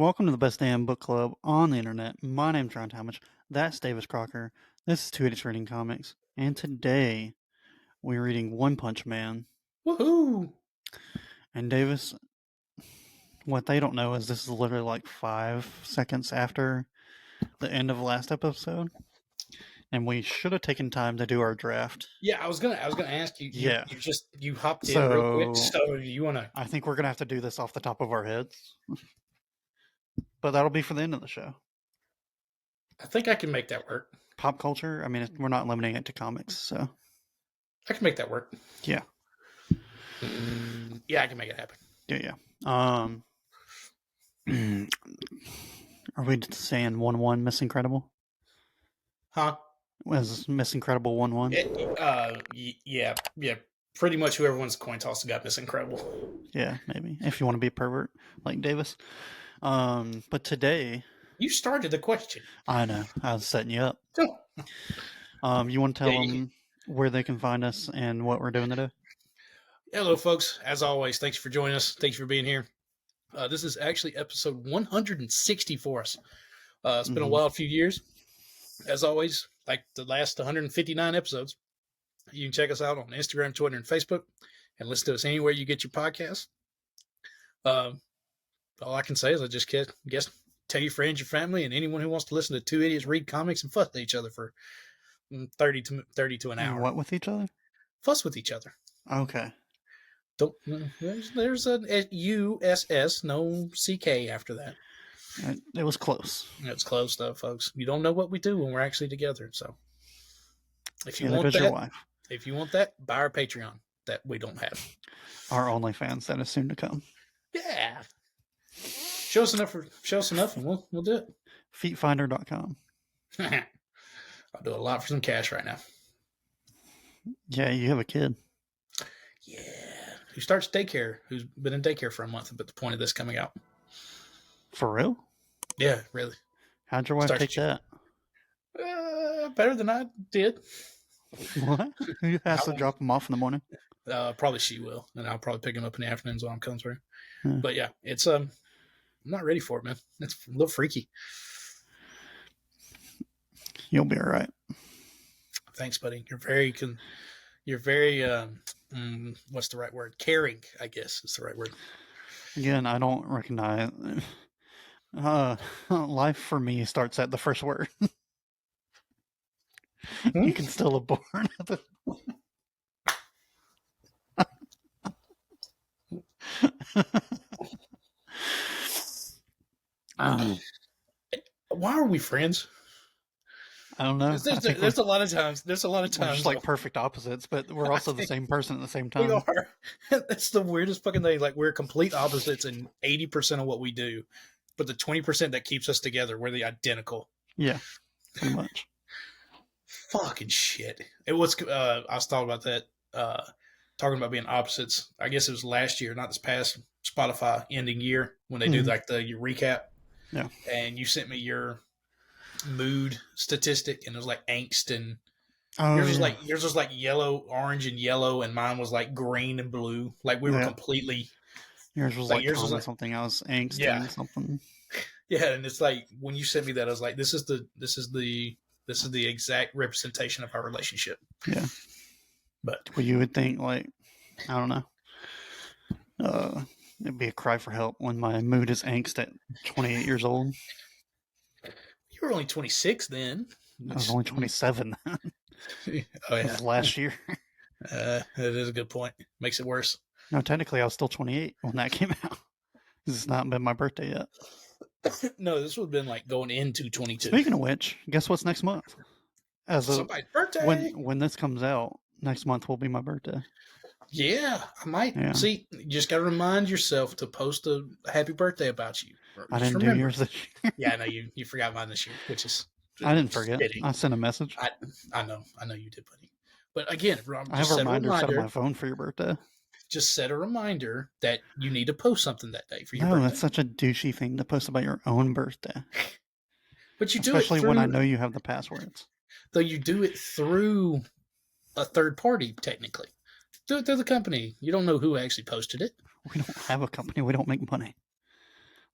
Welcome to the best damn book club on the internet. My name's Ron Talmadge. That's Davis Crocker. This is Two Idiots Reading Comics. And today, we're reading One Punch Man. Woohoo! And Davis, what they don't know is this is literally like 5 seconds after the end of the last episode. And we should have taken time to do our draft. Yeah, I was gonna ask you. Yeah. You hopped in real quick. So, So you wanna? I think we're going to have to do this off the top of our heads. But that'll be for the end of the show. I think I can make that work. Pop culture, I mean, we're not limiting it to comics, so. I can make that work. Yeah. Yeah, I can make it happen. Yeah. Are we saying 1-1 Miss Incredible? Huh? Was Miss Incredible 1-1? Yeah. Pretty much whoever wins the coin toss got Miss Incredible. Yeah, maybe. If you want to be a pervert like Davis. But today... You started the question. I know. I was setting you up. You want to tell them where they can find us and what we're doing today? Hello, folks. As always, thanks for joining us. Thanks for being here. This is actually episode 160 for us. It's been a wild few years. As always, like the last 159 episodes, you can check us out on Instagram, Twitter, and Facebook, and listen to us anywhere you get your podcasts. All I can say is I just guess tell your friends, your family, and anyone who wants to listen to two idiots read comics and fuss at each other for 30 to an hour. What with each other? Fuss with each other. Okay. There's a USS, no CK after that. It was close. It's close, though, folks. You don't know what we do when we're actually together. So, if you want that, buy our Patreon that we don't have. Our OnlyFans that is soon to come. Yeah. Show us enough, and we'll do it. Feetfinder.com. I'll do a lot for some cash right now. Yeah, you have a kid. Yeah. Who starts daycare, who's been in daycare for a month at the point of this coming out. For real? Yeah, really. How'd your wife take that? Better than I did. What? Who has to drop him off in the morning? Probably she will, and I'll probably pick him up in the afternoons when I'm coming through. But yeah, it's I'm not ready for it, man. It's a little freaky. You'll be all right. Thanks, buddy. You're very what's the right word? Caring, I guess is the right word. Again, I don't recognize. Life for me starts at the first word. You can still abort. Why are we friends? I don't know. There's a lot of times. We're just like perfect opposites, but we're also the same person at the same time. We are. That's the weirdest fucking thing. Like, we're complete opposites in 80% of what we do, but the 20% that keeps us together, we're the identical. Yeah, pretty much. Fucking shit. It was. I was talking about that. Talking about being opposites. I guess it was last year, not this past Spotify ending year when they do like your recap. Yeah. And you sent me your mood statistic, and it was like angst, and yours was like yellow, orange, and yellow, and mine was like green and blue. Like we were completely. Yours was like something else, angst and something. Yeah, and it's like when you sent me that, I was like, this is the exact representation of our relationship. Yeah. But you would think, like, I don't know. It'd be a cry for help when my mood is angst at 28 years old. You were only 26 then. I was only 27 then. Oh, yeah. It was last year. That is a good point. Makes it worse. No, technically I was still 28 when that came out. It's not been my birthday yet. No, this would have been like going into 22. Speaking of which, guess what's next month? Somebody's birthday. When this comes out, next month will be my birthday. Yeah, I might. Yeah. See, you just got to remind yourself to post a happy birthday about you. I didn't do yours this year. Yeah, I know you forgot mine this year, which is. I didn't forget. Fitting. I sent a message. I know you did, buddy. But again, I have a reminder set on my phone for your birthday. Just set a reminder that you need to post something that day for your birthday. No, that's such a douchey thing to post about your own birthday. But you do it especially when I know you have the passwords. Though you do it through a third party, technically. Do it through the company. You don't know who actually posted it. We don't have a company. We don't make money.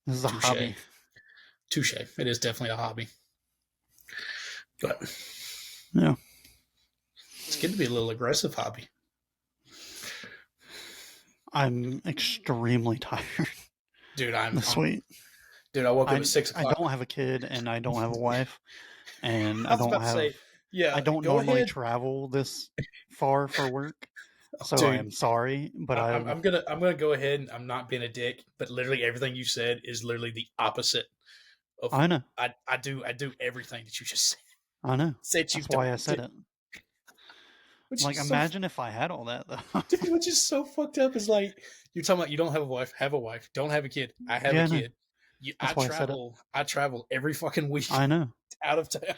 This is a hobby. touche. It is definitely a hobby. But Yeah. it's getting to be a little aggressive hobby. I'm extremely tired Dude, this week. dude, I woke up I at 6 I o'clock. don't have a kid and I don't have a wife and I was about to say, I yeah, don't go normally ahead. travel this far for work. So I Dude, am sorry, but I'm gonna go ahead and I'm not being a dick, but literally everything you said is literally the opposite of I know. I do everything that you just said, I know. said you That's why don't I do. said it. Which Like is so imagine if I had all that though. dude, which is so fucked up is like you're talking about you don't have a wife, have a wife, don't have a kid, I have a Yeah, I know. kid. That's why I said it. I travel every fucking week I know. out of town.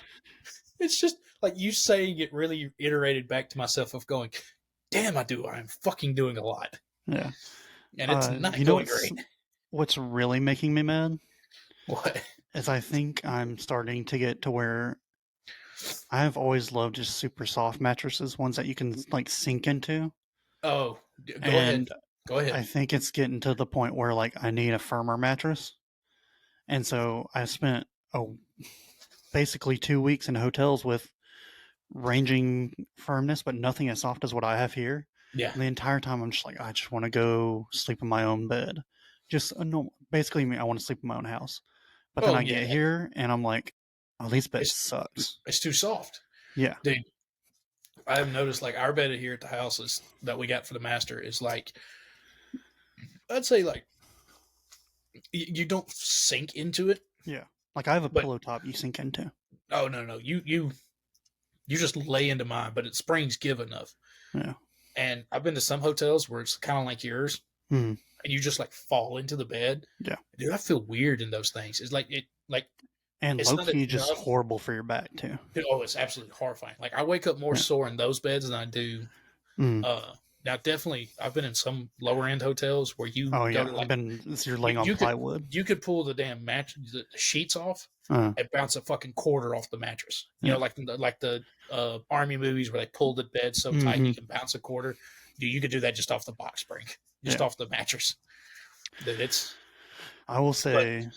It's just like you saying it really iterated back to myself of going, damn, I'm fucking doing a lot. Yeah. And it's not You know going great. what's really making me mad What? is I think I'm starting to get to where I've always loved just super soft mattresses, ones that you can like sink into. Oh, go ahead. And Go ahead. I think it's getting to the point where like I need a firmer mattress. And so I spent oh, basically 2 weeks in hotels with ranging firmness, but nothing as soft as what I have here. Yeah. And the entire time I'm just like, I just want to go sleep in my own bed. Just a normal, basically, I want to sleep in my own house. But then Oh I yeah. get here and I'm like, oh, this bed It's sucks. it's too soft. Yeah. Dude, I have noticed like our bed here at the house is that we got for the master is like I'd say like you don't sink into it, Yeah. Like I have a but pillow top you sink into. oh no. You just lay into mine, but it springs give enough. Yeah. And I've been to some hotels where it's kind of like yours, Hmm. and you just like fall into the bed. Yeah. Dude, I feel weird in those things. It's like And it's low not key, just enough. horrible for your back too. Oh, it's absolutely horrifying. Like I wake up more Yeah. sore in those beds than I do. Mm. Now definitely, I've been in some lower end hotels where you Oh go yeah, to like you're laying on you could plywood. pull the damn mattress the sheets off Uh, and bounce a fucking quarter off the mattress. You yeah. know, like the army movies where they pull the bed so tight Hmm. you can bounce a quarter. Dude, you could do that just off the box spring, just Yeah. off the mattress. Dude, it's I will but say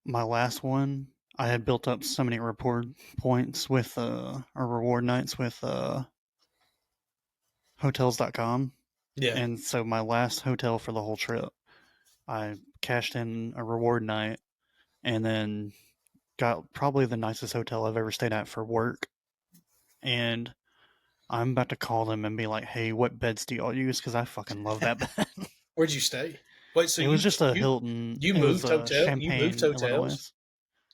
my last one, I had built up so many reward points with or reward nights with hotels.com. yeah, And so my last hotel for the whole trip, I cashed in a reward night and then got probably the nicest hotel I've ever stayed at for work. And I'm about to call them and be like, "Hey, what beds do y'all use? Because I fucking love that bed." where'd you stay? Wait, so It was just a Hilton. It was you moved Champaign, hotels, Illinois.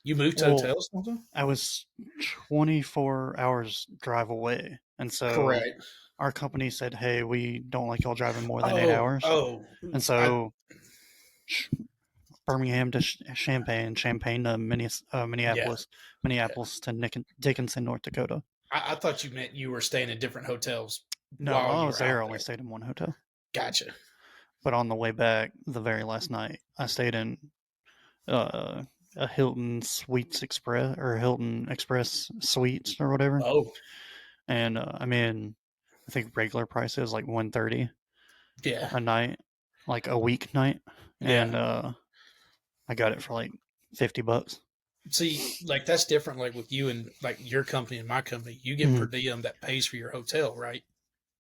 you moved Well, hotels, something? I was 24 hours drive away, and so Correct. our company said, "Hey, we don't like y'all driving more than 8 hours." Oh, And I so Birmingham to Champaign, Champaign to yeah. Minneapolis, Minneapolis to Dickinson, North Dakota. I thought you meant you were staying in different hotels No, while while I you was were there, out I only there. stayed in one hotel. Gotcha. But on the way back, the very last night, I stayed in uh, a Hilton Suites Express or Hilton Express Suites or whatever. Oh, And I mean, I think regular price is like 130 yeah, a night, like a weeknight, yeah. and I got it for like $50. See, like that's different. Like with you and like your company and my company, you get per Mm-hmm. diem that pays for your hotel, right?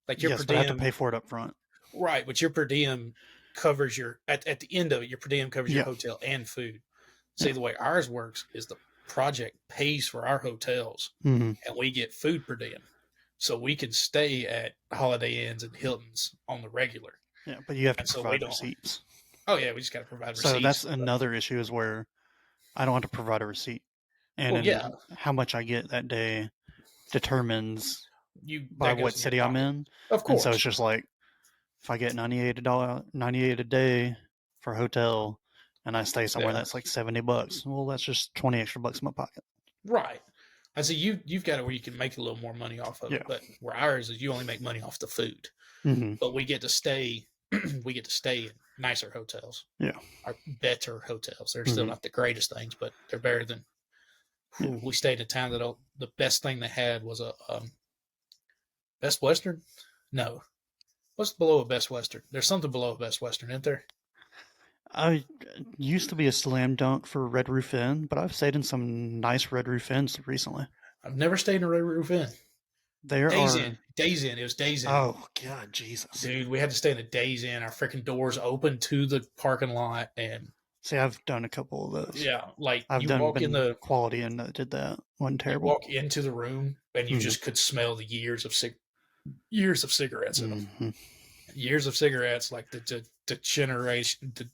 Like your per Yes, but I have to diem, pay for it up front. right? But your per diem covers your at the end of it, your per diem covers your Yeah, hotel and food. See, yeah. the way ours works is the project pays for our hotels, Mm-hmm. and we get food per diem, so we can stay at Holiday Inns and Hiltons on the regular, Yeah, but you have to and so we provide don't. receipts. Oh yeah, we just got to provide So that's receipts. another issue is where I don't have to provide a receipt, and Well, yeah, then how much I get that day determines you by that what goes in your city I'm pocket, in. of And so it's course. just like if I get $98 a day for a hotel and I stay somewhere Yeah, that's like $70, well that's just 20 extra bucks in my pocket. right. I see you've got it where you can make a little more money off of Yeah. it, but where ours is you only make money off the food, Mm-hmm. but we get to stay we get to stay in nicer hotels, Yeah. or better hotels. They're still Mm-hmm. not the greatest things, but they're better than. Yeah. We stayed in a town that the best thing they had was a Best Western. No, what's below a Best Western? There's something below a Best Western, isn't there? I used to be a slam dunk for Red Roof Inn, but I've stayed in some nice Red Roof Inns recently. I've never stayed in a Red Roof Inn. There Days in, are. days in. It was days in. Oh God, Jesus! Dude, we had to stay in a Days Inn. Our freaking doors open to the parking lot, and See, I've done a couple of those. yeah, like I've you done walk in been the Quality Inn that did that. Wasn't you terrible. walk into the room, and you Mm-hmm. just could smell the years of cigarettes in them. Mm-hmm. Years of cigarettes, like the degeneration, the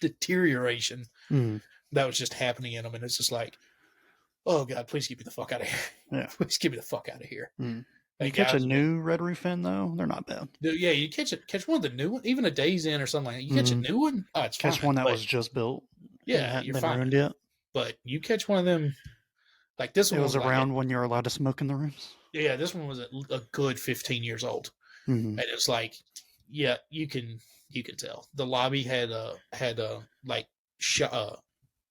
deterioration Mm-hmm. that was just happening in them, and it's just like, oh god, please get me the fuck out of here. Yeah. Please get me the fuck out of here. Mm. You Like catch a guys, man, new Red Roof Inn though, they're not bad. dude, yeah, you catch one of the new ones, even a Days In or something like that. You catch a Mm-hmm. new one, oh, it's Catch fine. one that But was just built and yeah, hadn't you're been fine. ruined yet. But you catch one of them, like this It one was was like, around when you were allowed to smoke in the rooms. yeah, this one was a good 15 years old, Mm-hmm. and it's like, yeah, you can tell the lobby had like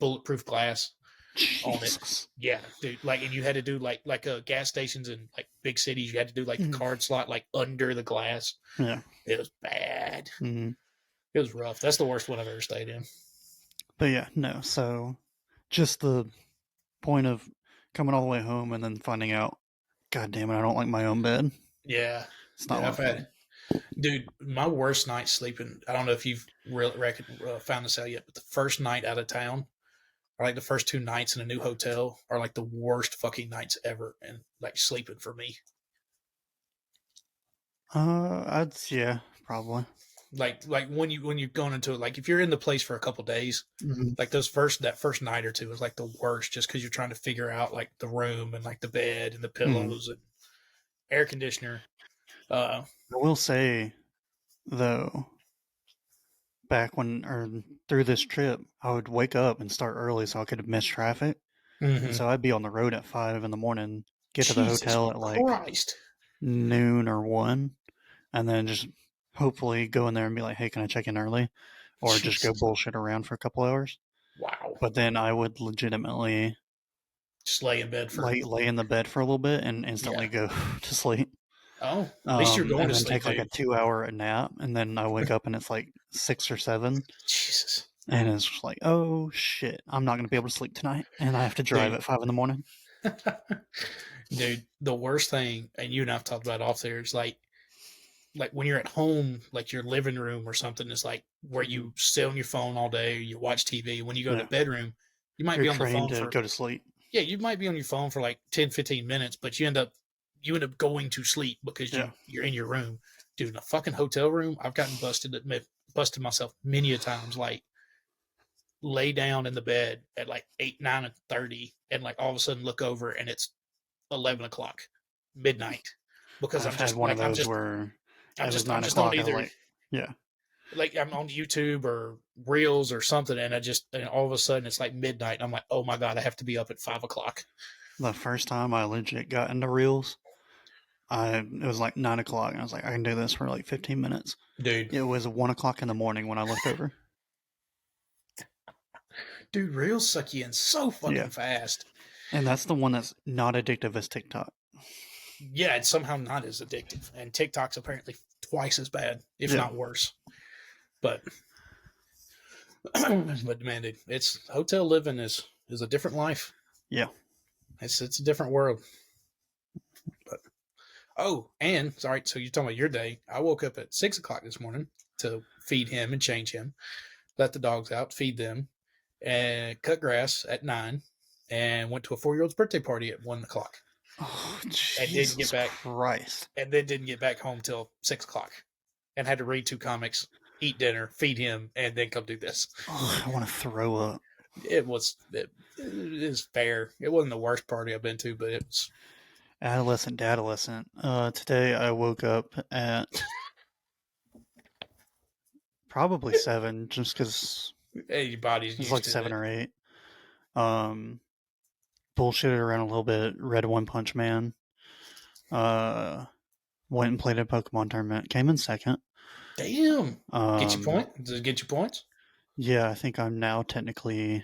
bulletproof glass on it. Jesus. Yeah, dude. Like, and you had to do like gas stations in like big cities. You had to do like the Mm. card slot like under the glass. Yeah. It was bad. Mm-hmm. It was rough. That's the worst one I've ever stayed in. But yeah, no. So just the point of coming all the way home and then finding out, God damn it, I don't like my own bed. Yeah, It's not a yeah. lot I've of fun. had, dude. My worst night sleeping. I don't know if you've found this out yet, but the first night out of town, or like the first 2 nights in a new hotel, are like the worst fucking nights ever, and like sleeping for me. Yeah, probably. Like when you're going into it, like if you're in the place for a couple days, Mm-hmm. like that first night or two is like the worst, just because you're trying to figure out like the room and like the bed and the pillows and air conditioner. I will say though, back when or through this trip, I would wake up and start early so I could miss traffic. And Mm-hmm. so I'd be on the road at 5 in the morning, get to the Jesus hotel at like Christ, noon or 1, and then just hopefully go in there and be like, hey, can I check in early? Or just go Jesus, bullshit around for a couple hours. wow! But then I would legitimately Just lay in bed for lay in the bed for a little bit and yeah. instantly go to sleep. Oh, at least you're going And to then sleep, take like a dude. 2 hour nap, and then I wake up and it's like 6 or 7, Jesus, and it's just like, oh shit, I'm not gonna be able to sleep tonight, and I have to drive dude, at 5 in the morning. dude. The worst thing, and you and I've talked about it off there, is like when you're at home, like your living room or something, is like where you sit on your phone all day, or you watch TV. When you go to Yeah, the bedroom, you might you're be on the trained phone to for go to sleep. yeah, you might be on your phone for like 10, 15 minutes, but you end up going to sleep because Yeah, you're in your room. Dude, in a fucking hotel room, I've gotten busted myself many a times, like lay down in the bed at like 8, 9:30, and like all of a sudden look over and it's 11 o'clock, midnight. Because I've had one of those where it was I'm nine just on o'clock. I was either like, yeah. like I'm on YouTube or Reels or something, and all of a sudden it's like midnight, and I'm like, oh my god, I have to be up at 5 o'clock. The first time I legit got into reels, it was like 9 o'clock, and I was like, I can do this for like 15 minutes. Dude, It was 1 o'clock in the morning when I looked over. dude, Reels suck you in so Yeah, fucking fast. and that's the one that's not addictive as TikTok. Yeah, it's somehow not as addictive, and TikTok's apparently twice as bad, if Yeah, not worse. But but man, dude, it's hotel living is a different life. yeah. It's a different world. But oh, and sorry, so you're talking about your day. I woke up at 6 o'clock this morning to feed him and change him, let the dogs out, feed them, and cut grass at 9, and went to a 4-year-old's birthday party at 1 o'clock. Oh, And didn't get Jesus back Christ. and then didn't get back home till 6 o'clock, and had to read 2 comics, eat dinner, feed him, and then come do this. Oh, I want to throw up. It is fair. It wasn't the worst party I've been to, but it was. Adolescent. Today I woke up at probably 7, just because Your body's it was used like to 7 it. or 8. Um, Bullshitted around a little bit. Read One Punch Man. Went and played a Pokemon tournament. Came in second. Damn. Get your Um, point? Does it get your points? yeah, I think I'm now technically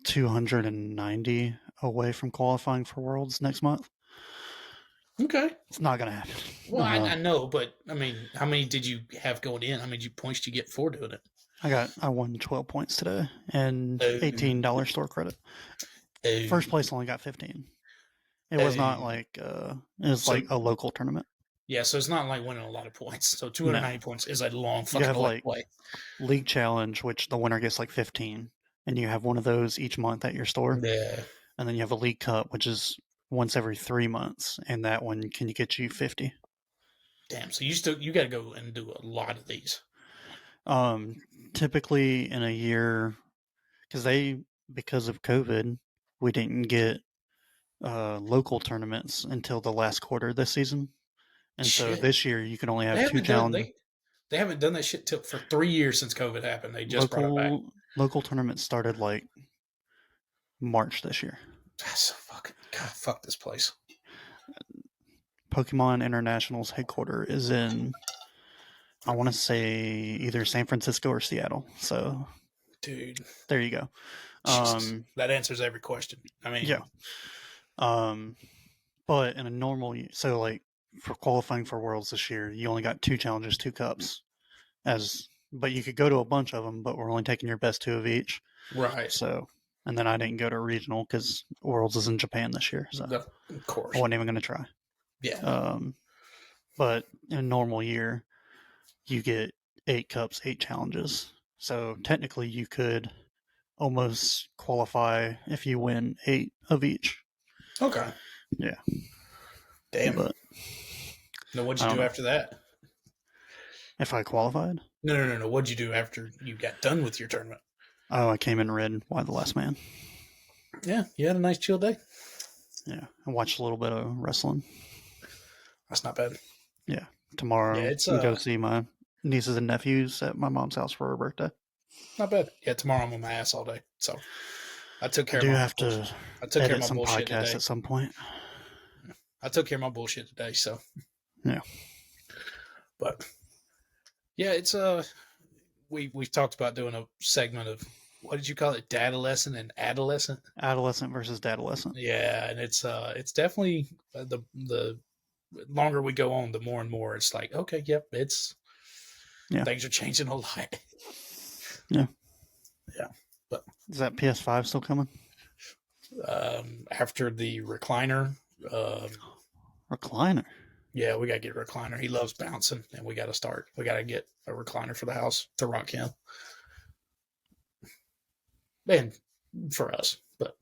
290 away from qualifying for Worlds next month. Okay. It's not gonna happen. Well, I know, but I mean, how many did you have going in? How many points did you get for doing it? I won 12 points today and Oh, $18 store credit. First oh, place only got 15. It was not oh. like it was So like a local tournament. yeah, so it's not like winning a lot of points. So No, 290 points is a long you fucking have way to like play. league challenge, which the winner gets like 15, and you have one of those each month at your store. Yeah. And then you have a league cup, which is once every 3 months, and that one can get you 50. Damn. So you got to go and do a lot of these. Um, Typically in a year, because of COVID, we didn't get local tournaments until the last quarter this season, and so Shit. this year you can only They have two haven't done challenge they haven't done that shit for 3 years since COVID happened. They just brought it back. local tournaments started like March this year. That's so fucking God. Fuck this place, Pokemon International's headquarters is in, I want to say, either San Francisco or Seattle. So dude. there you go. Jesus, that answers every question. I Yeah. mean, But in a normal, so like for qualifying for Worlds this year, you only got two challenges, two cups. But you could go to a bunch of them, but we're only taking your best two of each. right? So, and then I didn't go to regional because Worlds is in Japan this year, so Of course. I wasn't even going to try. Yeah. But in a normal year, you get 8 cups, 8 challenges. So technically, you could almost qualify if you win 8 of each. Okay. Yeah. Damn. But Now, what'd I you don't do know after that? if I qualified. No. What'd you do after you got done with your tournament? Oh, I came in red. Why the last man? Yeah, you had a nice chill day. Yeah, I watched a little bit of wrestling. That's not bad. Yeah, Yeah, tomorrow it's I'm go see my nieces and nephews at my mom's house for her birthday. not bad. Yeah, tomorrow I'm on my ass all day. So I took I care of do my have bullshit. to I took care of edit my some bullshit podcasts today. at some point. I took care of my bullshit today. So Yeah, but yeah, it's we've talked about doing a segment of what did you call it, dadolescent and adolescent? adolescent versus dadolescent. Yeah, and it's definitely the longer we go on, the more and more it's like, okay, yep, it's things are changing a lot. Yeah, Yeah, but is that PS5 still coming? after the recliner, Recliner. yeah, we got to get a recliner. He loves bouncing, and we got to start. We got to get a recliner for the house to rock him, and for us. But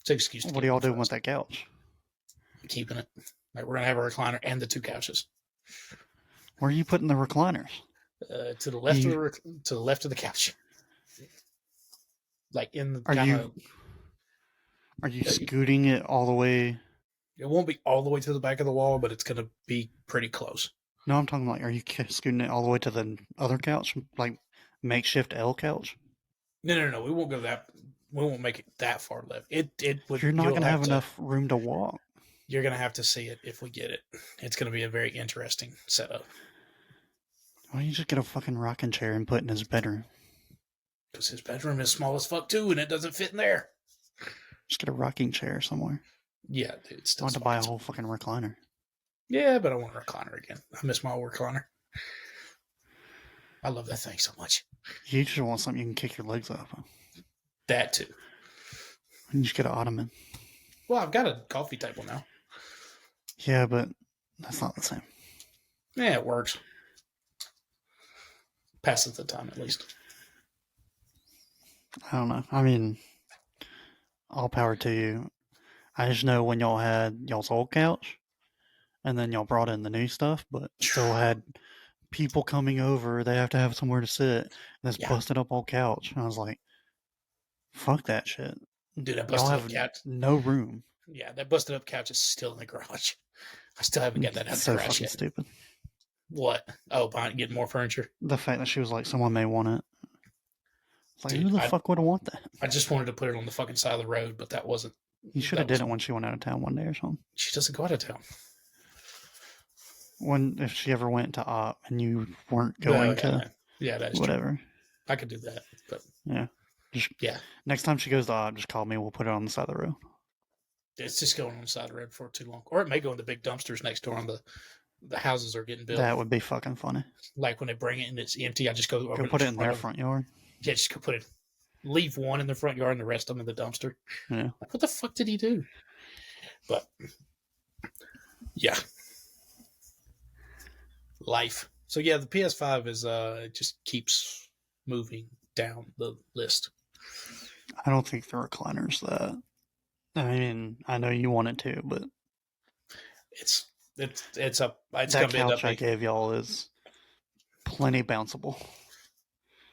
it's an excuse. To What are y'all doing with that couch? Keeping it. Like we're gonna have a recliner and the two couches. Where are you putting the recliners? To the left of to the left of the couch, like in the kind of. Are you scooting it all the way? It won't be all the way to the back of the wall, but it's gonna be pretty close. No, I'm talking like, are you scooting it all the way to the other couch, like makeshift L couch? No. We won't go that. We won't make it that far left. It would. You're not going to have enough room to walk. You're gonna have to see it if we get it. It's gonna be a very interesting setup. Why don't you just get a fucking rocking chair and put in his bedroom? Because his bedroom is small as fuck too, and it doesn't fit in there. Just get a rocking chair somewhere. Yeah, dude. It's I want to buy a whole fucking recliner. Yeah, but I want a recliner again. I miss my old recliner. I love that thing so much. You just want something you can kick your legs up. That too. And you just get an ottoman. Well, I've got a coffee table now. Yeah, but that's not the same. Yeah, it works. Passes the time at least. I don't know. I mean, all power to you. I just know when y'all had y'all's old couch, and then y'all brought in the new stuff, but still had people coming over. They have to have somewhere to sit. And this busted up old couch. And I was like, fuck that shit. Dude, that busted up couch. No room. Yeah, that busted up couch is still in the garage. I still haven't got that out of the garage fucking yet. Stupid. What? Oh, getting more furniture? The fact that she was like, someone may want it. It's like, dude, who the fuck would want that? I just wanted to put it on the fucking side of the road, but that wasn't. You should have did it when she went out of town one day or something. She doesn't go out of town. If she ever went to op and you weren't going to, that's whatever. True. I could do that, but yeah, next time she goes to op, just call me. We'll put it on the side of the road. It's just going on the side of the road for too long, or it may go in the big dumpsters next door on the houses are getting built. That would be fucking funny. Like when they bring it and it's empty, I just go Go over put the it in their front yard. Yeah, just go put it. Leave one in the front yard and the rest of them in the dumpster. Yeah. Like, what the fuck did he do? But yeah, life. So yeah, the PS5 is it just keeps moving down the list. I don't think the recliner's that. I mean, I know you want it to, but It's that gonna couch I gave y'all is plenty bounceable.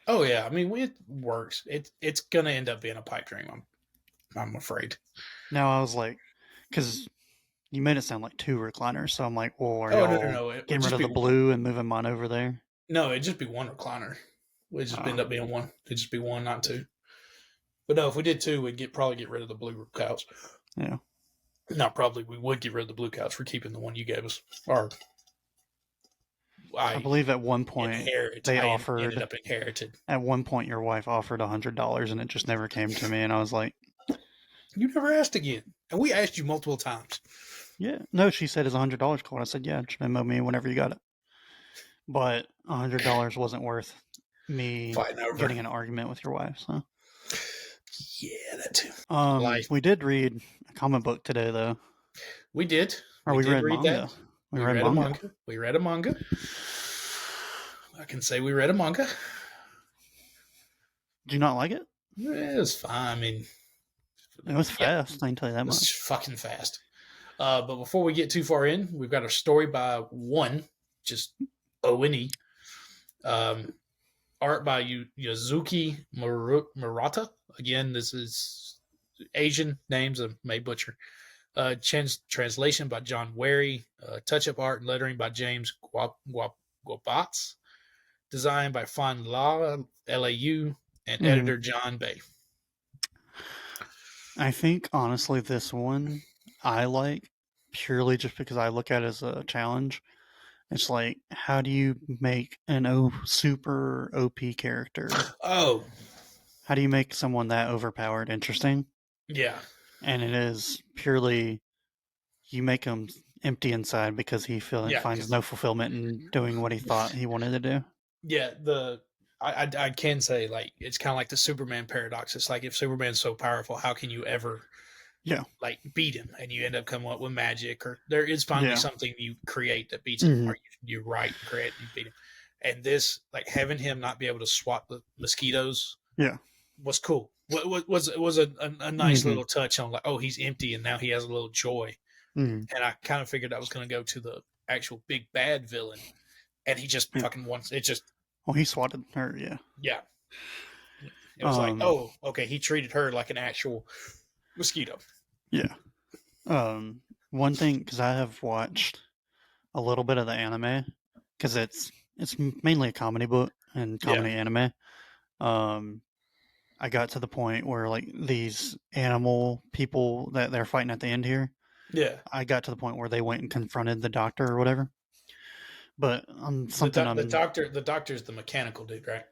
Oh yeah, I mean it works. It's gonna end up being a pipe dream. I'm afraid. Now I was like, because you made it sound like 2 recliners, so I'm like, well, are y'all no. getting rid of the blue and moving mine over there? No, it'd just be one recliner. It'd just end up being one. It'd just be one, not 2. But no, if we did 2, we'd probably get rid of the blue couch. Yeah. Not probably. We would get rid of the blue couch for keeping the one you gave us. Or I believe at one point they offered. Ended up inherited. At one point, your wife offered $100, and it just never came to me. And I was like, "You never asked again." And we asked you multiple times. Yeah, no, she said it's $100, Cole. I said, yeah, just Venmo me whenever you got it. But $100 wasn't worth me getting an argument with your wife. So yeah, that too. We did read a comic book today, though. We did. Or we read manga. We read a manga. We read a manga. I can say we read a manga. Did you not like it? It was fine. I mean, it was fast. I can tell you that much. It's fucking fast. But before we get too far in, we've got a story by one, just O-N-E. Art by Yuzuki Murata. Again, this is Asian names I may butcher. Translation by John Wary. Touch-up art and lettering by James Guabatz. Designed by Fan La, LAU, and editor John Bay. I think, honestly, this one I like purely just because I look at it as a challenge. It's like, how do you make an super OP character? Oh. How do you make someone that overpowered interesting? Yeah. And it is purely, you make him empty inside because he finds no fulfillment in doing what he thought he wanted to do. Yeah, I can say, like, it's kind of like the Superman paradox. It's like, if Superman's so powerful, how can you ever like beat him? And you end up coming up with magic, or there is finally something you create that beats him, or you write and create and you beat him. And this, like, having him not be able to swat the mosquitoes was cool. Was a nice little touch on, like, oh, he's empty and now he has a little joy. And I kind of figured I was going to go to the actual big bad villain, and he just fucking wants it. Just he swatted her. Yeah. It was like, oh, okay, he treated her like an actual mosquito. Yeah. One thing, because I have watched a little bit of the anime, because it's mainly a comedy book and comedy anime. I got to the point where, like, these animal people that they're fighting at the end here. Yeah. I got to the point where they went and confronted the doctor or whatever. But the doctor's the mechanical dude, right?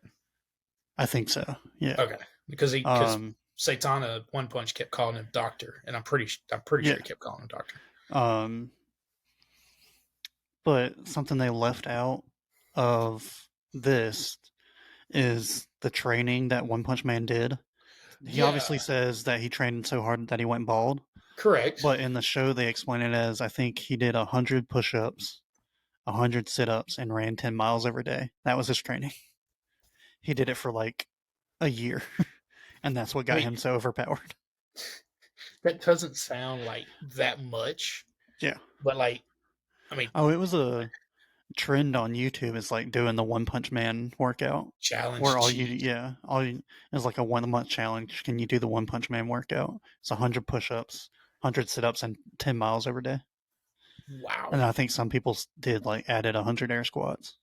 I think so. Yeah. Okay. Because Satana One Punch kept calling him doctor, and I'm pretty sure he kept calling him doctor. But something they left out of this is the training that One Punch Man did. He obviously says that he trained so hard that he went bald. Correct. But in the show, they explain it as, I think he did 100 push-ups, 100 sit-ups, and ran 10 miles every day. That was his training. He did it for like a year, and that's what got him so overpowered. That doesn't sound like that much. Yeah. But, like, I mean... Oh, it was a trend on YouTube. It's like doing the One Punch Man workout. Challenge. Where it's like a 1 month challenge. Can you do the One Punch Man workout? It's 100 push-ups, 100 sit-ups, and 10 miles every day. Wow. And I think some people did, like, added 100 air squats.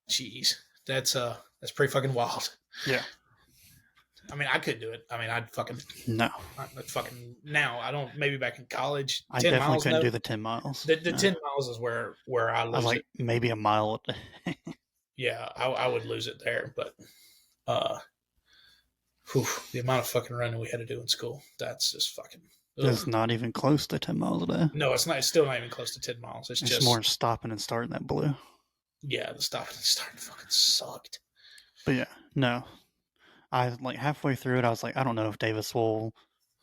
Jeez. That's pretty fucking wild. Yeah. I mean, I could do it. I mean, I'd fucking... No. Now, I don't... Maybe back in college... I definitely couldn't do the 10 miles. The 10 miles is where I lose it. Like, maybe a mile a day. Yeah, I would lose it there, but... the amount of fucking running we had to do in school, that's just fucking... It's not even close to 10 miles a day. No, it's not. It's still not even close to 10 miles. It's just more stopping and starting that blue. Yeah, the stopping and starting fucking sucked. But yeah, no. I like halfway through it, I was like, I don't know if Davis will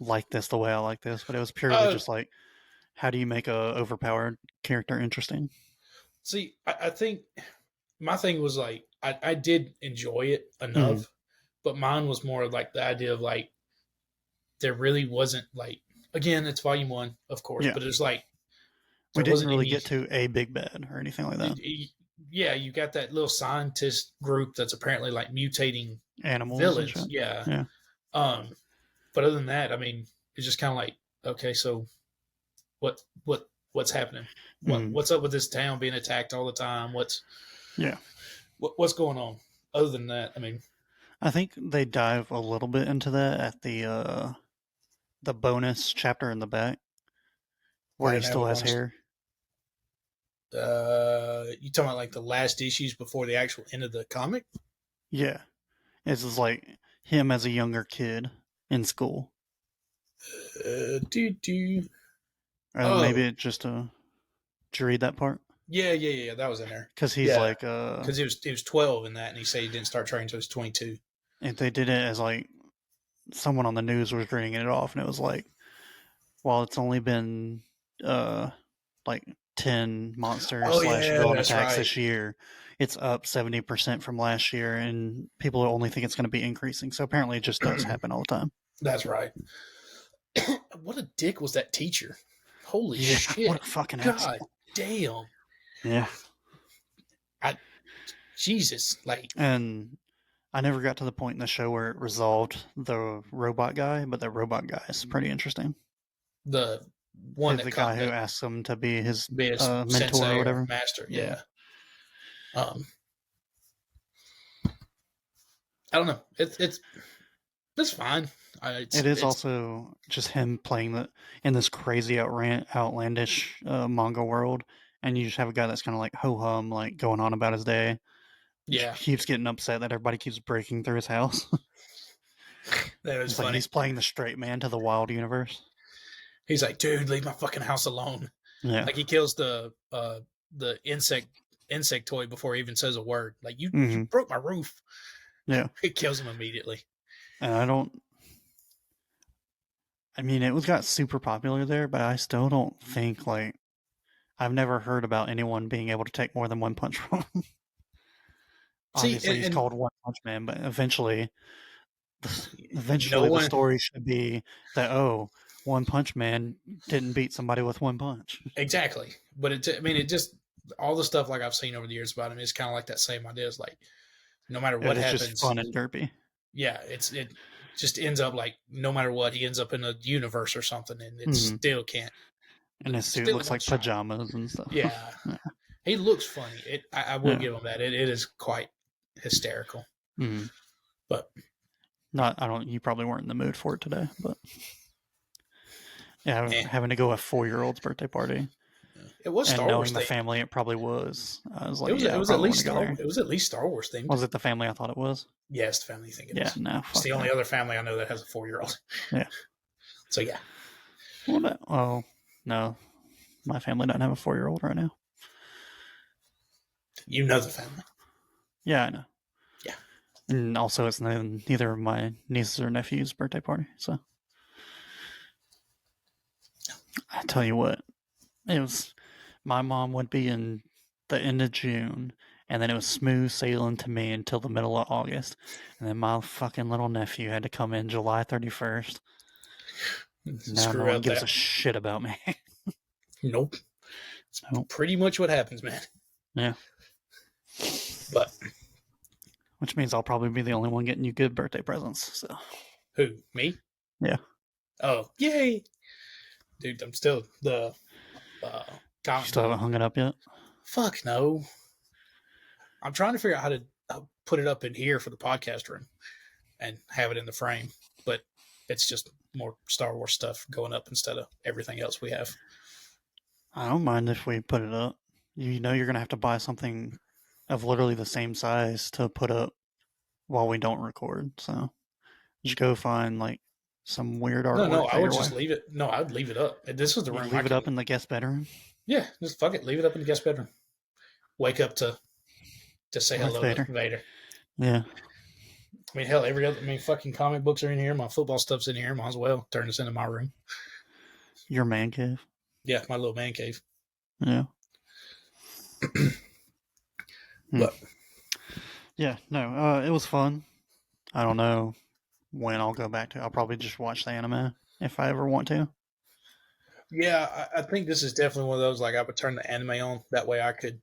like this the way I like this, but it was purely just like, how do you make a overpowered character interesting? See, I think my thing was like I did enjoy it enough, but mine was more like the idea of like there really wasn't like again it's volume 1 of course, Yeah. but it's like We there didn't wasn't really any. get to a big bad or anything like that. Yeah, you got that little scientist group that's apparently like mutating Animals and villains. shit. Yeah. Yeah. But other than that, I mean, it's just kind of like okay, so what's happening? What's up with this town being attacked all the time? What's going on? Other than that, I mean, I think they dive a little bit into that at the bonus chapter in the back where he still has hair. You talking about like the last issues before the actual end of the comic? Yeah, it's just like him as a younger kid in school. Maybe it just did you read that part? Yeah, that was in there because he's like because he was 12 in that, and he said he didn't start training until he was 22. And they did it as like someone on the news was reading it off, and it was like, while it's only been like 10 monsters villain attacks this year, it's up 70% from last year, and people only think it's going to be increasing. So apparently, it just does happen all the time. That's right. What a dick was that teacher! Holy shit! What a fucking God asshole. Damn. Yeah. Jesus, like. And I never got to the point in the show where it resolved the robot guy, but the robot guy is pretty interesting. The one the guy who asks him to be his mentor or whatever, master. Yeah. I don't know. It's fine. It's also just him playing in this crazy outlandish manga world, and you just have a guy that's kind of like ho hum, like going on about his day. Yeah, keeps getting upset that everybody keeps breaking through his house. That was funny. Like he's playing the straight man to the wild universe. He's like, dude, leave my fucking house alone. Yeah, like he kills the insect toy before he even says a word. Like you broke my roof. Yeah, it kills him immediately. And I mean, it got super popular there, but I still don't think like I've never heard about anyone being able to take more than one punch from him. Obviously, he's called One Punch Man, but eventually the story should be that One Punch Man didn't beat somebody with one punch. Exactly, but it just all the stuff like I've seen over the years about him is kind of like that same idea. Is like no matter what happens, it's just fun and derpy. Yeah, it just ends up like no matter what, he ends up in a universe or something, and it still can't. And his suit looks like pajamas and stuff. Yeah. He looks funny. I will give him that. It is quite hysterical. But you probably weren't in the mood for it today, but yeah, having to go a 4-year-old's birthday party. It was Star Wars. Knowing the family, it probably was. I was like, it was at least Star Wars themed. Was it the family I thought it was? Yes, the family you think it is. No, it's the only other family I know that has a 4-year-old. Yeah. So yeah. Well, no, my family doesn't have a 4-year-old right now. You know the family. Yeah, I know. Yeah. And also, it's neither of my nieces or nephews' birthday party. So I tell you what, it was. My mom would be in the end of June, and then it was smooth sailing to me until the middle of August, and then my fucking little nephew had to come in July 31st. Now no one gives a shit about me. Nope. It's pretty much what happens, man. Yeah. But which means I'll probably be the only one getting you good birthday presents. So who? Me? Yeah. Oh, yay. Dude, I'm still the you still haven't hung it up yet? Fuck no. I'm trying to figure out how to put it up in here for the podcast room and have it in the frame, but it's just more Star Wars stuff going up instead of everything else we have. I don't mind if we put it up. You know you're going to have to buy something of literally the same size to put up while we don't record. So just go find like some weird No, artwork no, I that would your just wife. leave it. No, I would leave it up. This is the You room I leave it up can. in the guest bedroom. Yeah, just fuck it. Leave it up in the guest bedroom. Wake up to say Darth hello to Vader. Vader. Yeah. I mean, hell, every other. I mean, fucking comic books are in here. My football stuff's in here. Might as well turn this into my room. Your man cave. Yeah, my little man cave. Yeah. But yeah, no, it was fun. I don't know when I'll go back to. I'll probably just watch the anime if I ever want to. yeah, I think this is definitely one of those. Like, I would turn the anime on. That way, I could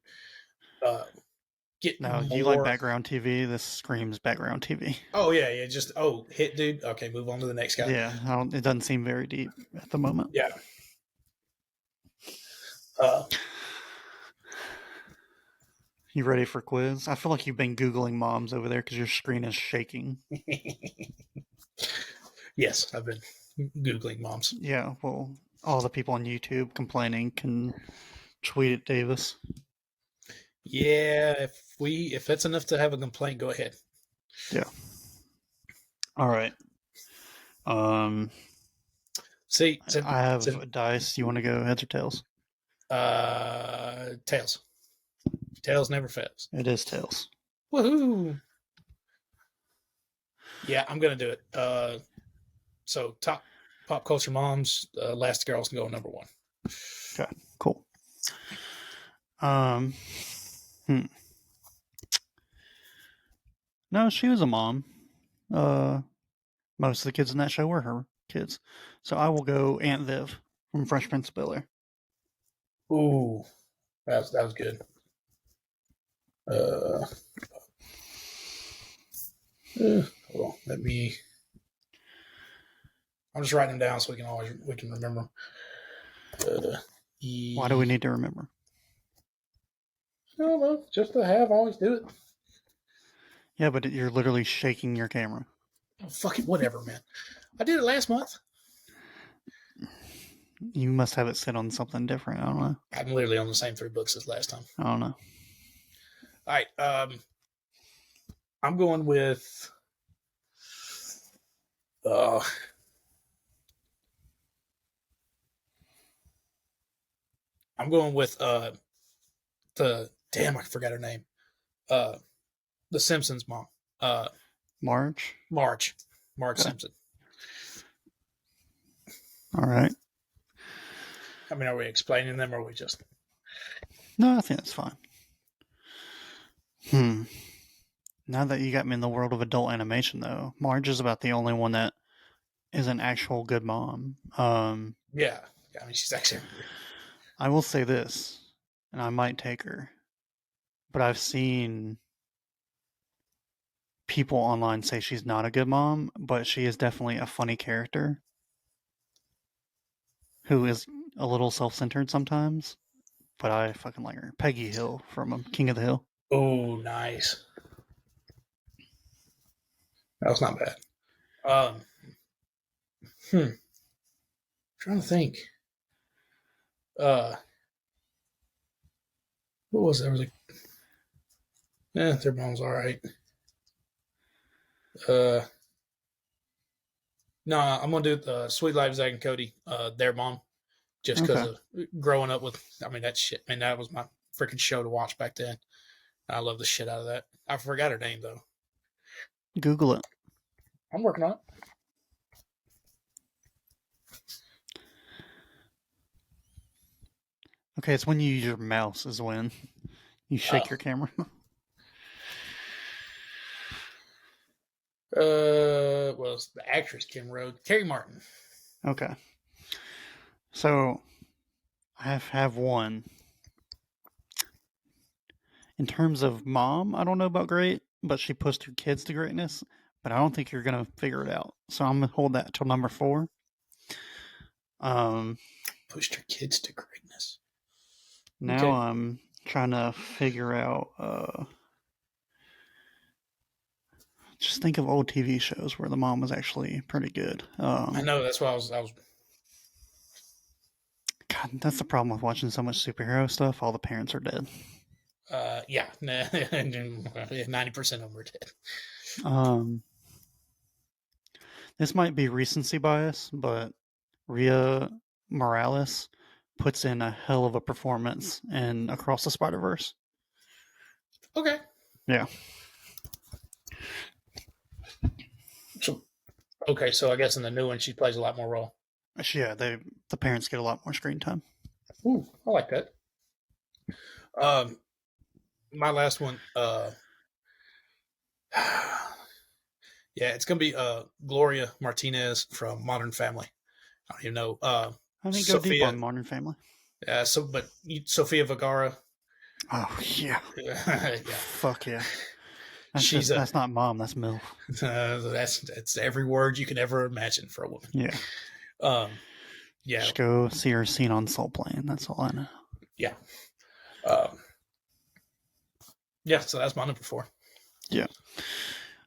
get Now, you like more. background TV? This screams background TV. Oh yeah, yeah. Just hit, dude. Okay, move on to the next guy. Yeah, it doesn't seem very deep at the moment. Yeah. Uh, You ready for quiz? I feel like you've been Googling moms over there because your screen is shaking. yes, I've been googling moms. Yeah, well, all the people on YouTube complaining can tweet at Davis. Yeah, if that's enough to have a complaint, go ahead. Yeah. All right. See, I have a dice. You want to go heads or tails? Tails. Tails never fails. It is tails. Woohoo! Yeah, I'm gonna do it. So top pop culture moms, Last Girls can go number one. Okay, cool. No, she was a mom. Most of the kids in that show were her kids. So I will go Aunt Viv from Fresh Prince of Bel-Air. Ooh, that was good. Hold on, let me. I'm just writing them down so we can remember. Why do we need to remember? I don't know, just to have always do it. Yeah, but you're literally shaking your camera. Oh, fuck it, whatever, man. I did it last month. You must have it sit on something different. I don't know. I'm literally on the same 3 books as last time. I don't know. All right, I'm going with. I'm going with the damn I forgot her name. The Simpsons mom. Marge? Marge Okay. Simpson. All right. I mean, are we explaining them or are we just No, I think that's fine. Now that you got me in the world of adult animation, though, Marge is about the only one that is an actual good mom. yeah. I mean, she's actually. I will say this, and I might take her, but I've seen people online say she's not a good mom, but she is definitely a funny character who is a little self-centered sometimes. But I fucking like her. Peggy Hill from King of the Hill. Oh, nice. That was not bad. Trying to think. What was there? Was like, their mom's all right. No, I'm gonna do Sweet Life of Zack and Cody. Their mom, just because of growing up with. I mean, that shit. Man, that was my freaking show to watch back then. I love the shit out of that. I forgot her name though. Google it. I'm working on it. Okay, it's when you use your mouse is when you shake your camera. Well, it's the actress Kim Road, Carrie Martin. Okay. So I have one. In terms of mom, I don't know about great, but she pushed her kids to greatness. But I don't think you're gonna figure it out. So I'm gonna hold that till number 4. Pushed her kids to greatness. Now Okay. I'm trying to figure out. Just think of old TV shows where the mom was actually pretty good. I know that's why I was. God, that's the problem with watching so much superhero stuff. All the parents are dead. Yeah, 90% of them are dead. This might be recency bias, but Rhea Morales puts in a hell of a performance in Across the Spider-Verse. Okay. Yeah. So, okay, so I guess in the new one she plays a lot more role. Yeah, the parents get a lot more screen time. Ooh, I like that. My last one, yeah, it's gonna be Gloria Martinez from Modern Family. I don't even know. I didn't go deep Sophia, on Modern Family. Sofia Vergara. Oh yeah, Yeah, fuck yeah. she's That's not mom. That's MILF. that's every word you can ever imagine for a woman. Yeah. Yeah, Just go see her scene on Soul Plane. That's all I know. yeah, um, yeah. So that's my number 4. Yeah.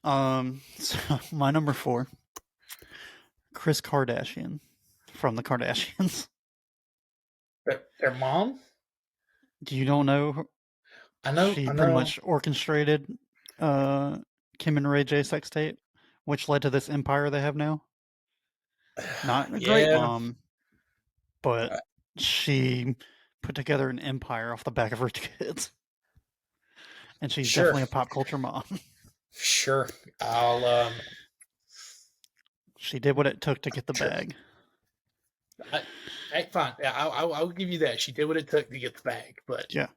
So my number 4, Kris Kardashian from the Kardashians. Their mom. Do you don't know? I know. She I pretty know. much orchestrated Kim and Ray J sex tape, which led to this empire they have now. Not a great Yeah. mom, but she put together an empire off the back of her kids. And she's Sure. definitely a pop culture mom. Sure. I'll She did what it took to get the sure. bag. Fine. Yeah, I'll give you that. She did what it took to get the bag, but Yeah.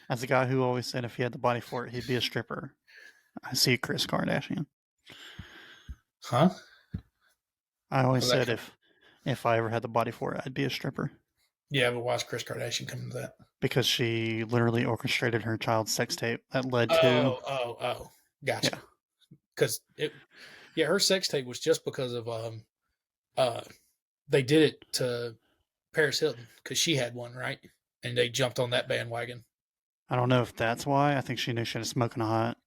As a guy who always said if he had the body for it, he'd be a stripper, I see Kris Kardashian. huh? I always Was that said if I ever had the body for it, I'd be a stripper. Yeah, but why's Kris Kardashian coming to that? Because she literally orchestrated her child's sex tape that led to Oh. Gotcha. yeah. Because her sex tape was just because of uh they did it to Paris Hilton because she had one, right? And they jumped on that bandwagon. I don't know if that's why. I think she knew she was smoking a hot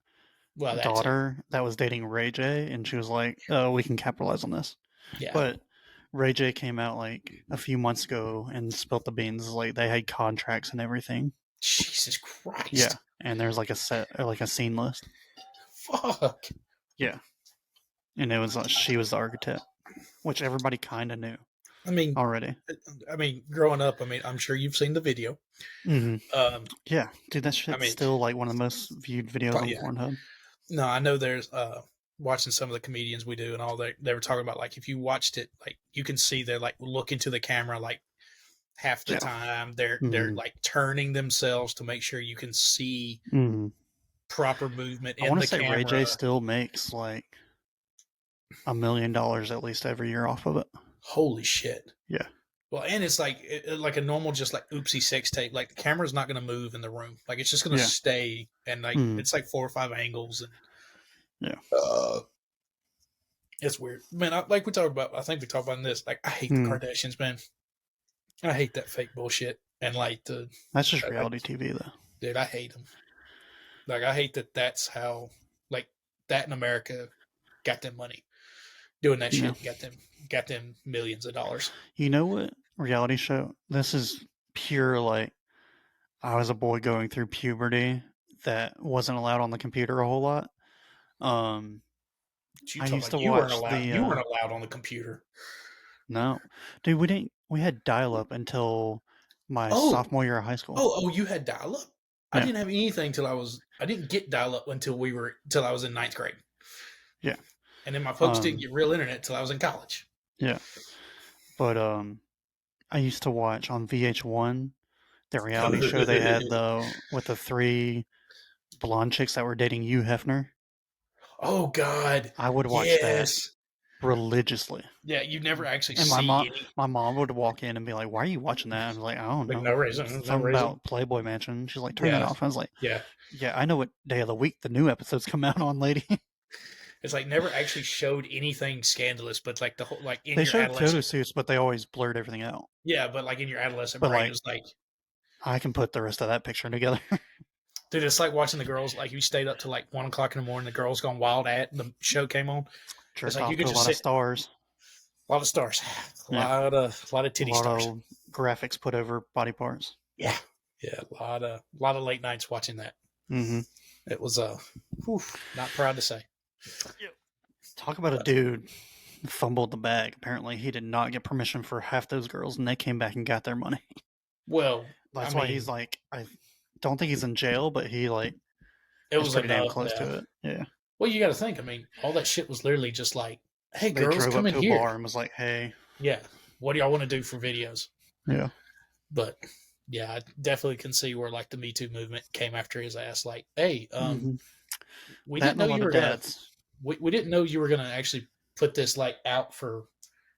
Well, that too. daughter that was dating Ray J, and she was like, "Oh, we can capitalize on this." Yeah. But Ray J came out like a few months ago and spilt the beans. Like they had contracts and everything. Jesus Christ. Yeah, and there's like a scene list. Fuck. Yeah, and it was she was the architect, which everybody kind of knew I mean, already. growing up, I'm sure you've seen the video. Mm-hmm. Um, Yeah, dude, that shit's still like one of the most viewed videos on Pornhub. No, I know there's watching some of the comedians we do and all that they were talking about like if you watched it like you can see they're like looking to the camera like half the time they're like turning themselves to make sure you can see proper movement in the camera. I want to say Ray J still makes like $1 million at least every year off of it. Holy shit. Yeah. Well, and it's like a normal, just like oopsie sex tape. Like the camera's not going to move in the room. Like it's just going to stay, and like it's like 4 or 5 angles, and it's weird, man. Like we talked about, I think we talked about this. Like I hate the Kardashians, man. I hate that fake bullshit, and like that's just reality TV, though. Dude, I hate them. Like I hate that. That's how like that in America got them money. Doing that shit got them millions of dollars. You know what reality show? This is pure like I was a boy going through puberty that wasn't allowed on the computer a whole lot. I used to watch you weren't allowed on the computer. No, dude, we had dial up until my sophomore year of high school. Oh, you had dial up? Yeah. I didn't have anything I didn't get dial up until I was in 9th grade. Yeah. And then my folks didn't get real internet till I was in college. Yeah. But I used to watch on VH1 the reality show they had with the 3 blonde chicks that were dating Hugh Hefner. Oh God. I would watch that religiously. Yeah, you never actually and see my mom would walk in and be like, "Why are you watching that?" I was like, "I don't know. No reason. Something about Playboy Mansion." She's like, "Turn that off." I was like, "Yeah, I know what day of the week the new episodes come out on, lady." It's like never actually showed anything scandalous, but like the whole like in they your showed photo suits, but they always blurred everything out. Yeah, but like in your adolescent brain, it was like I can put the rest of that picture together. Dude, it's like watching the girls. Like you stayed up to like 1 o'clock in the morning. The girls gone wild and the show came on. It's like you could just a lot of stars. A lot of stars. A lot of titty stars. A lot of graphics put over body parts. Yeah, a lot of late nights watching that. Mm-hmm. It was not proud to say. Talk about a dude fumbled the bag. Apparently, he did not get permission for half those girls, and they came back and got their money. Well, That's why he's like, I don't think he's in jail, but he like it is was pretty damn enough. close Yeah. to it. Yeah. Well, you got to think. I mean, all that shit was literally just like, "Hey, They girls, drove come up in to a here." bar and was like, "Hey, Yeah. What do y'all want to do for videos? yeah." But yeah, I definitely can see where like the Me Too movement came after his ass. Like, hey, Mm-hmm. we That didn't and a know lot you of were gonna. dads. We didn't know you were gonna actually put this like out for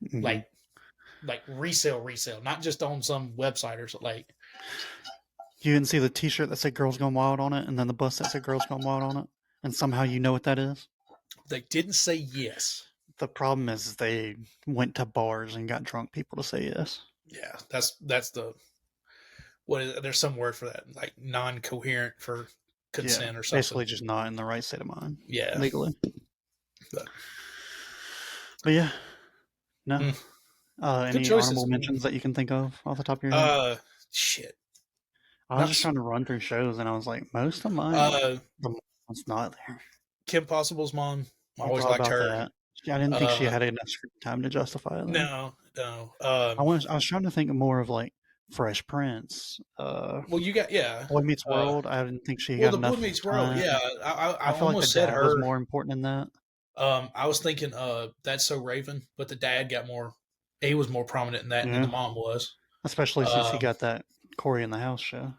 Mm-hmm. like resale, not just on some website or something. Like, You didn't see the T-shirt that said "Girls Gone Wild" on it, and then the bus that said "Girls Gone Wild" on it, and somehow you know what that is. they didn't say yes. The problem is they went to bars and got drunk people to say yes. Yeah, that's the what is, there's some word for that, like non-coherent for consent or something. Basically just not in the right state of mind. Yeah, Legally. but yeah, no. good Any choices. honorable mentions that you can think of off the top of your head? Shit. I was just trying to run through shows, and I was like, most of mine, the mom's not there. Kim Possible's mom. I I always thought liked about her. that. I didn't think she had enough screen time to justify it. No. I was trying to think more of like Fresh Prince. Well, you got Boy Meets World. I didn't think she got the enough Boy Meets time. World. Yeah, I feel like the almost said dad her was more important in that. I was thinking, That's So Raven, but the dad got more. He was more prominent in that than the mom was. Especially since he got that Corey in the House show.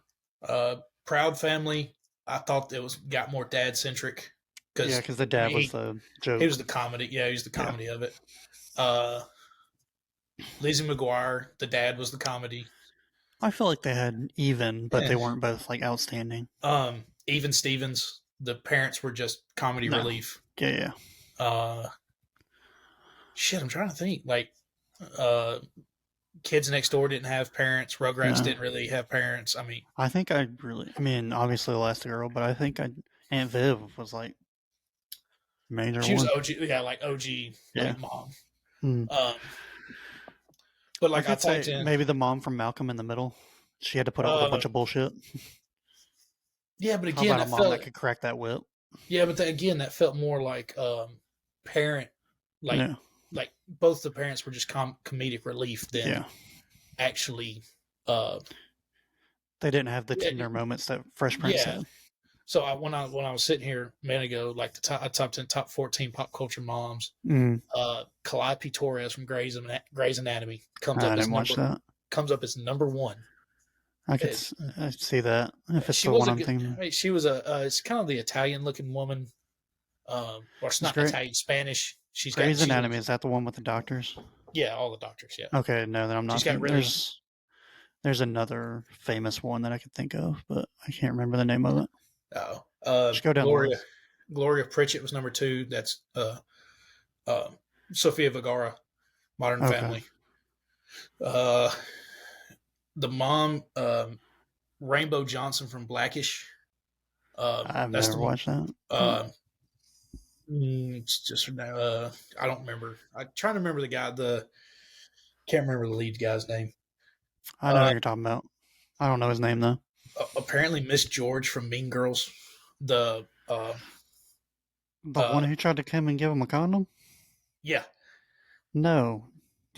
Proud Family. I thought it got more dad centric. Because the dad was the joke. He was the comedy. Yeah, he was the comedy of it. Lizzie McGuire, the dad was the comedy. I feel like they had even, but they weren't both like outstanding. Even Stevens, the parents were just comedy relief. Yeah. Shit, I'm trying to think. Like, Kids Next Door didn't have parents. Rugrats didn't really have parents. I mean, obviously Elastigirl, but I think Aunt Viv was like major. She was OG, like OG, like mom. But like I could say maybe the mom from Malcolm in the Middle. She had to put up with a bunch of bullshit. Yeah, but again, that mom that could crack that whip. Yeah, but again, that felt more like parent, like both the parents were just comedic relief than actually. They didn't have the tender moments that Fresh Prince had. So when I was sitting here a minute ago, like the top 10, top 14 pop culture moms, Calliope Torres from Grey's Anatomy comes up as number one. I could see that if it's the one I'm thinking. She was it's kind of the Italian looking woman, or it's not Italian, Spanish. Grey's Anatomy, is that the one with the doctors? Yeah, all the doctors. Yeah. Okay, no, then I'm not. There's another famous one that I could think of, but I can't remember the name of it. Just go down. Gloria Pritchett was number 2. That's Sofia Vergara, Modern Family. The mom, Rainbow Johnson from Blackish. I've never watched that. It's just I don't remember. I'm trying to remember the guy. Can't remember the lead guy's name. I know what you're talking about. I don't know his name though. Apparently, Miss George from Mean Girls. The one who tried to come and give him a condom. Yeah. No.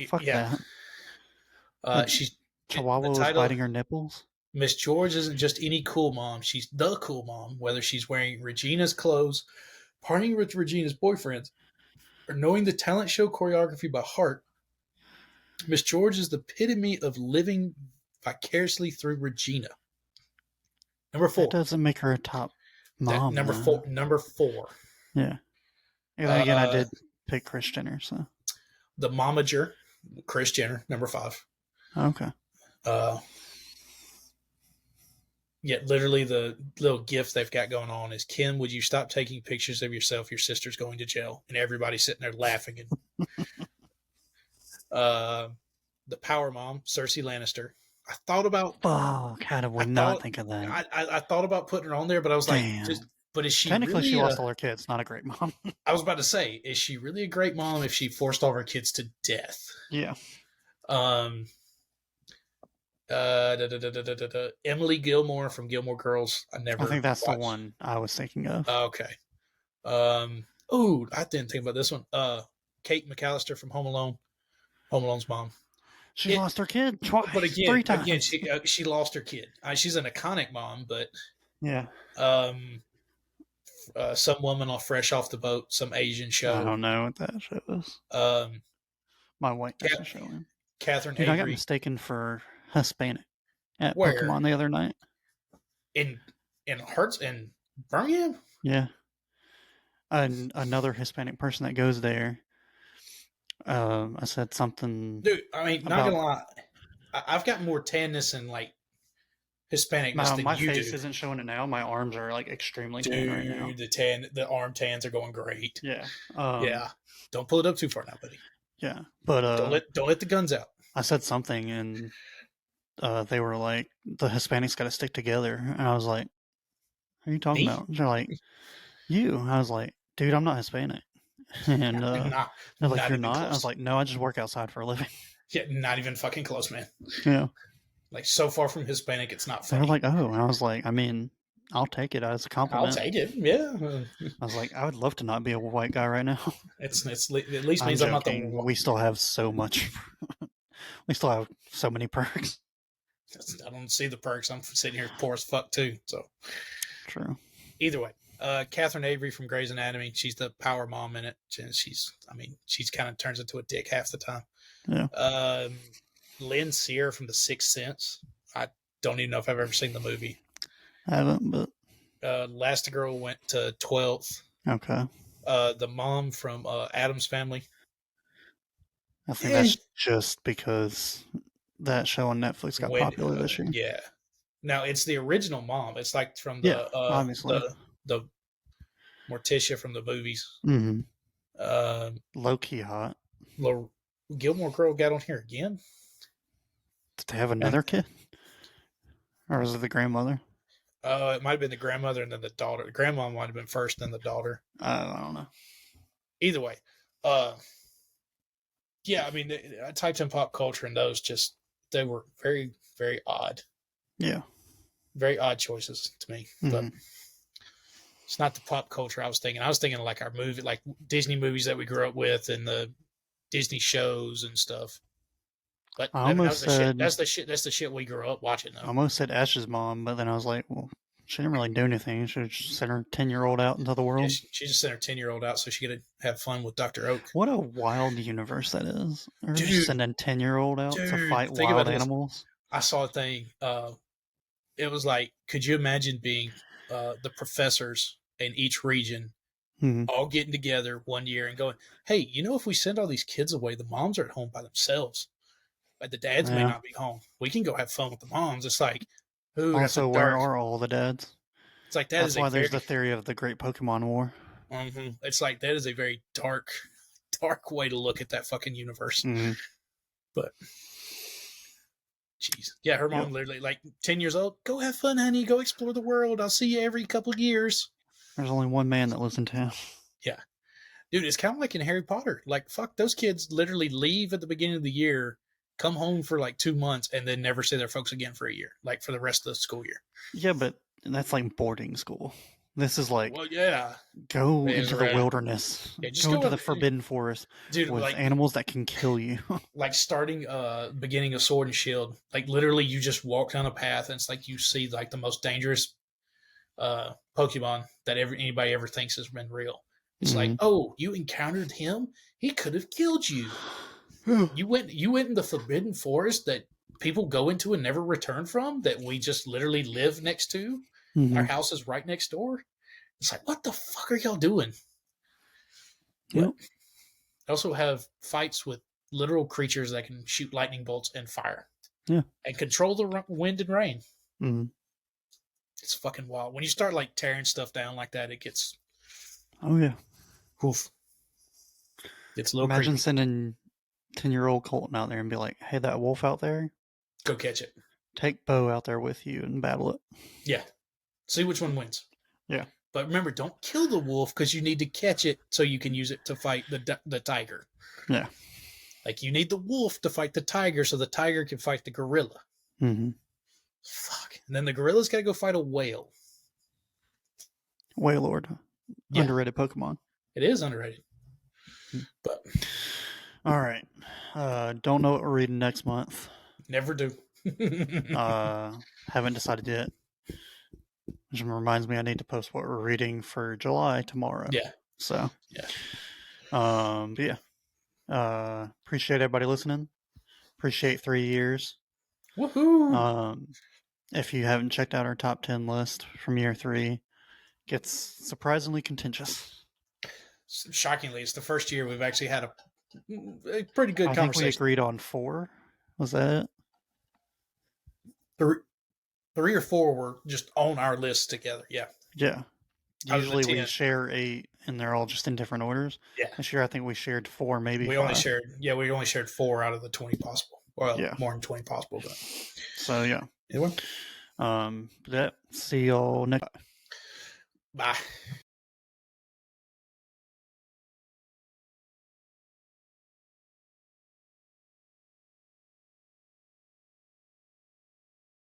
Fuck that. She's Chihuahua was biting her nipples. Miss George isn't just any cool mom. She's the cool mom. Whether she's wearing Regina's clothes, partying with Regina's boyfriends, or knowing the talent show choreography by heart, Miss George is the epitome of living vicariously through Regina. Number 4. That doesn't make her a top mom. Number 4. Yeah. And then again, I did pick Kris Jenner. So the momager, Kris Jenner, number 5. Okay. Yet literally the little gift they've got going on is, Ken, would you stop taking pictures of yourself? Your sister's going to jail. And everybody's sitting there laughing. And the power mom, Cersei Lannister. I thought about. Oh, how did we not think of that? I thought about putting her on there, but I was like, but is she technically really she lost all her kids? Not a great mom. I was about to say, is she really a great mom if she forced all her kids to death? Yeah. Emily Gilmore from Gilmore Girls. I think that's the one I was thinking of. Okay. I didn't think about this one. Kate McAllister from Home Alone. Home Alone's mom. She lost her kid twice, But 3 again, times. she lost her kid. She's an iconic mom, but Yeah. Some woman fresh off the boat, some Asian show. I don't know what that show is. My white doesn't show him. Catherine Dude, Avery. I got mistaken for Hispanic at Where? Pokemon the other night. In Hertz in Birmingham? Yeah. Another Hispanic person that goes there. I said something. Dude, I mean, not gonna lie, I've got more tanness and like Hispanicness than my you face do. isn't showing it now. My arms are like extremely tan right now. The arm tans are going great. Yeah. Yeah. Don't pull it up too far now, buddy. Yeah, but don't let the guns out. I said something, and they were like, "The Hispanics got to stick together," and I was like, "What are you talking about?" They're like, "You." I was like, "Dude, I'm not Hispanic." And they're like, "You're not?" I was like, "No, I just work outside for a living." Yeah, not even fucking close, man. Yeah. Like, so far from Hispanic, it's not funny. They're like, "Oh," and I was like, "I mean, I'll take it as a compliment." I'll take it. Yeah. I was like, "I would love to not be a white guy right now." It's at least means I'm not the. We still have so much. We still have so many perks. I don't see the perks. I'm sitting here poor as fuck too. So true. Either way, Catherine Avery from Grey's Anatomy. She's the power mom in it. She's kind of turns into a dick half the time. Yeah. Lynn Sear from The Sixth Sense. I don't even know if I've ever seen the movie. I haven't, but Elastigirl went to 12th. Okay. The mom from Addams Family. I think that's just because that show on Netflix got popular this year. Yeah. Now it's the original mom. It's like from the obviously the Morticia from the movies. Mm-hmm. Low key hot. Gilmore Girl got on here again. Did they have another kid, or was it the grandmother? It might have been the grandmother and then the daughter. The grandma might have been first, then the daughter. I don't know. Either way, yeah. I mean, I typed in pop culture, and those they were very, very odd. Yeah, very odd choices to me, but it's not the pop culture I was thinking. I was thinking like our movie, like Disney movies that we grew up with, and the Disney shows and stuff. But that's the shit we grew up watching. Though. I almost said Ash's mom, but then I was like, well, she didn't really do anything. She just sent her 10-year-old out into the world. Yeah, she just sent her 10-year-old out so she could have fun with Dr. Oak. What a wild universe that is. Just sending 10-year-old out to fight wild animals. I saw a thing. It was like, could you imagine being the professors in each region all getting together one year and going, hey, if we send all these kids away, the moms are at home by themselves. But the dads may not be home. We can go have fun with the moms. It's like, ooh, also, where are all the dads? It's like that's why there's the theory of the Great Pokemon War. Mm-hmm. It's like that is a very dark way to look at that fucking universe. Mm-hmm. But, jeez, yeah, her mom literally like 10 years old. Go have fun, honey. Go explore the world. I'll see you every couple of years. There's only one man that lives in town. Yeah, dude, it's kind of like in Harry Potter. Like, fuck, those kids literally leave at the beginning of the year. Come home for like 2 months and then never see their folks again for a year, like for the rest of the school year. Yeah, but that's like boarding school. This is like, well, yeah, go into the wilderness. Yeah, just go into the forbidden forest, dude, with like, animals that can kill you. Like starting beginning of Sword and Shield, like literally you just walk down a path and it's like you see like the most dangerous Pokemon that anybody ever thinks has been real. It's like, oh, you encountered him? He could have killed you. You went in the forbidden forest that people go into and never return from, that we just literally live next to. Our house is right next door. It's like, what the fuck are y'all doing? Yep. I also have fights with literal creatures that can shoot lightning bolts and fire. Yeah. And control the wind and rain. Mm-hmm. It's fucking wild. When you start like tearing stuff down like that, it gets... Oh, yeah. Oof. It's a little Imagine creepy. Sending 10-year-old Colton out there and be like, hey, that wolf out there, go catch it. Take Bo out there with you and battle it. Yeah. See which one wins. Yeah. But remember, don't kill the wolf because you need to catch it so you can use it to fight the tiger. Yeah. Like you need the wolf to fight the tiger so the tiger can fight the gorilla. Mm-hmm. Fuck. And then the gorilla's got to go fight a whale. Wailord. Yeah. Underrated Pokemon. It is underrated. But All right. Don't know what we're reading next month. Never do. Haven't decided yet. Which reminds me, I need to post what we're reading for July tomorrow. Yeah. So, Yeah. but yeah. Appreciate everybody listening. Appreciate 3 years. Woohoo! If you haven't checked out our top 10 list from year 3, gets surprisingly contentious. Shockingly, it's the first year we've actually had a pretty good I think we conversation. agreed on 4. Was that it? Three or four were just on our list together. Yeah. Yeah. Out of the Usually we 10. share 8 and they're all just in different orders. Yeah. This year I think we shared 4, maybe We 5. only shared 4 out of the 20 possible. Well, Yeah. more than 20 possible, but So yeah. anyway. See y'all next. Bye.